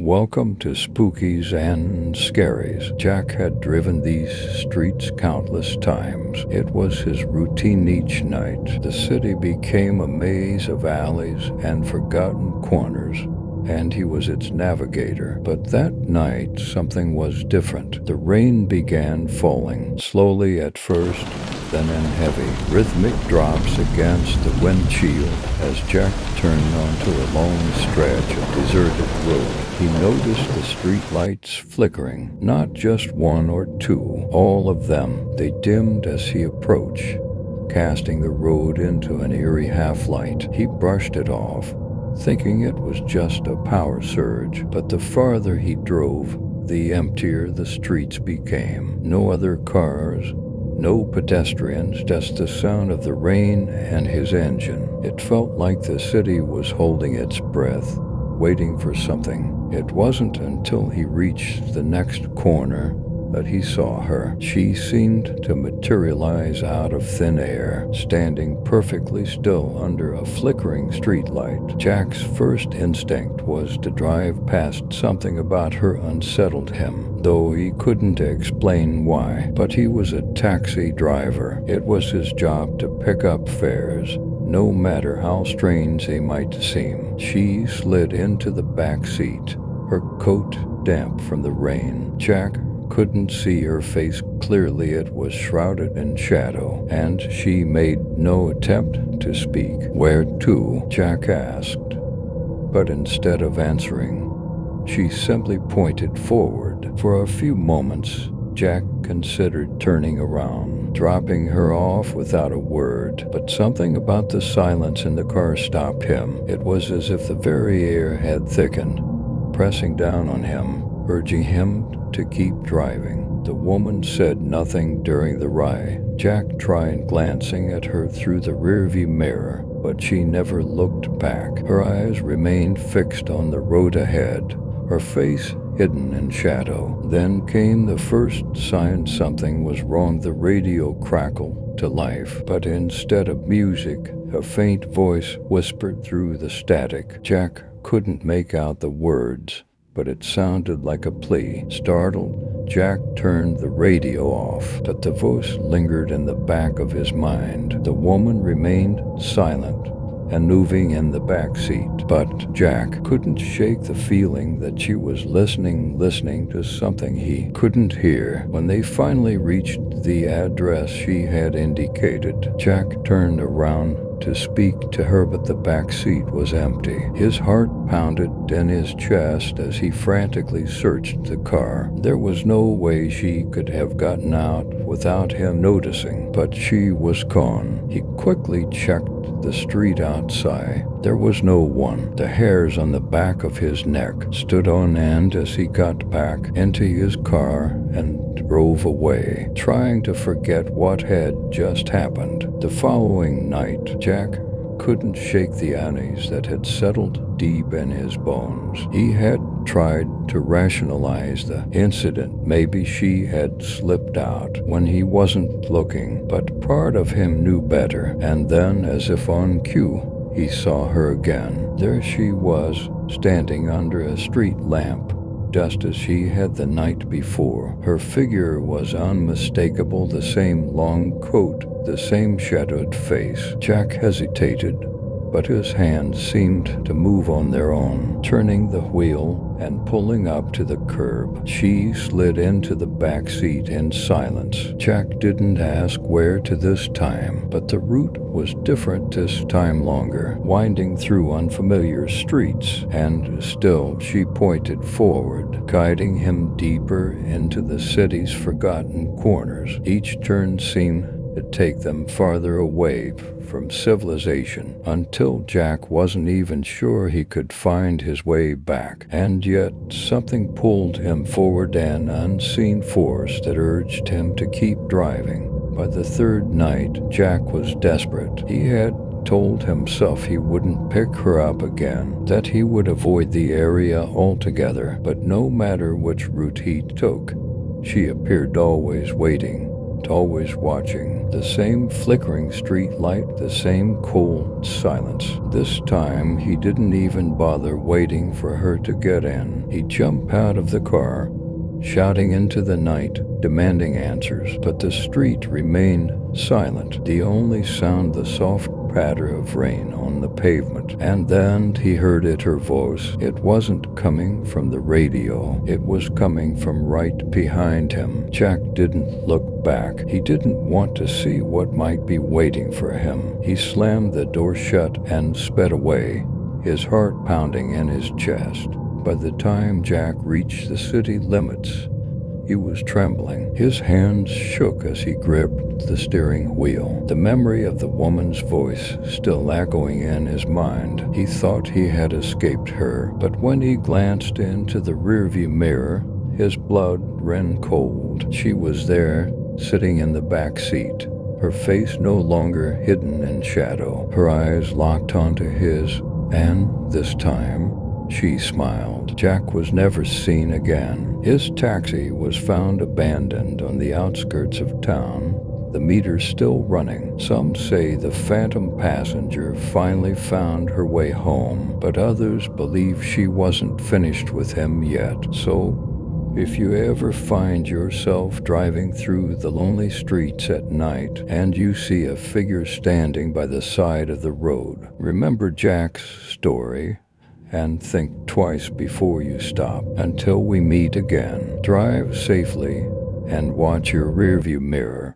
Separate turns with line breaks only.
Welcome to Spookies and Scaries. Jack had driven these streets countless times. It was his routine each night. The city became a maze of alleys and forgotten corners, and he was its navigator. But that night, something was different. The rain began falling, slowly at first, then in heavy, rhythmic drops against the windshield as Jack turned onto a long stretch of deserted road. He noticed the streetlights flickering, not just one or two, all of them. They dimmed as he approached, casting the road into an eerie half-light. He brushed it off, thinking it was just a power surge. But the farther he drove, the emptier the streets became. No other cars, no pedestrians, just the sound of the rain and his engine. It felt like the city was holding its breath, waiting for something. It wasn't until he reached the next corner that he saw her. She seemed to materialize out of thin air, standing perfectly still under a flickering streetlight. Jack's first instinct was to drive past. Something about her unsettled him, though he couldn't explain why. But he was a taxi driver. It was his job to pick up fares, no matter how strange they might seem. She slid into the back seat, her coat damp from the rain. Jack couldn't see her face clearly. It was shrouded in shadow, and she made no attempt to speak. "Where to?" Jack asked. But instead of answering, she simply pointed forward. For a few moments, Jack considered turning around, dropping her off without a word. But something about the silence in the car stopped him. It was as if the very air had thickened, pressing down on him, urging him to keep driving. The woman said nothing during the ride. Jack tried glancing at her through the rearview mirror, but she never looked back. Her eyes remained fixed on the road ahead, her face hidden in shadow. Then came the first sign something was wrong. The radio crackled to life, but instead of music, a faint voice whispered through the static. Jack couldn't make out the words, but it sounded like a plea. Startled, Jack turned the radio off, but the voice lingered in the back of his mind. The woman remained silent and moving in the back seat, but Jack couldn't shake the feeling that she was listening to something he couldn't hear. When they finally reached the address she had indicated, Jack turned around to speak to her, but the back seat was empty. His heart pounded in his chest as he frantically searched the car. There was no way she could have gotten out without him noticing, but she was gone. He quickly checked the street outside. There was no one. The hairs on the back of his neck stood on end as he got back into his car and drove away, trying to forget what had just happened. The following night, Jack couldn't shake the unease that had settled deep in his bones. He had tried to rationalize the incident. Maybe she had slipped out when he wasn't looking, but part of him knew better. And then, as if on cue, he saw her again. There she was, standing under a street lamp, just as she had the night before. Her figure was unmistakable, the same long coat, the same shadowed face. Jack hesitated, but his hands seemed to move on their own, turning the wheel and pulling up to the curb. She slid into the back seat in silence. Jack didn't ask where to this time, but the route was different this time, longer, winding through unfamiliar streets, and still she pointed forward, guiding him deeper into the city's forgotten corners. Each turn seemed to take them farther away from civilization, until Jack wasn't even sure he could find his way back. And yet something pulled him forward, an unseen force that urged him to keep driving. By the third night, Jack was desperate. He had told himself he wouldn't pick her up again, that he would avoid the area altogether. But no matter which route he took, she appeared always waiting moment, always watching. The same flickering street light, the same cold silence. This time, he didn't even bother waiting for her to get in. He jumped out of the car, shouting into the night, demanding answers. But the street remained silent. The only sound, the soft patter of rain on the pavement. And then he heard it, her voice. It wasn't coming from the radio. It was coming from right behind him. Jack didn't look back. He didn't want to see what might be waiting for him. He slammed the door shut and sped away, his heart pounding in his chest. By the time Jack reached the city limits, he was trembling. His hands shook as he gripped the steering wheel, the memory of the woman's voice still echoing in his mind. He thought he had escaped her, but when he glanced into the rearview mirror, his blood ran cold. She was there, sitting in the back seat, her face no longer hidden in shadow, her eyes locked onto his, and this time, she smiled. Jack was never seen again. His taxi was found abandoned on the outskirts of town, the meter still running. Some say the phantom passenger finally found her way home, but others believe she wasn't finished with him yet. So, if you ever find yourself driving through the lonely streets at night and you see a figure standing by the side of the road, remember Jack's story and think twice before you stop. Until we meet again, drive safely and watch your rearview mirror.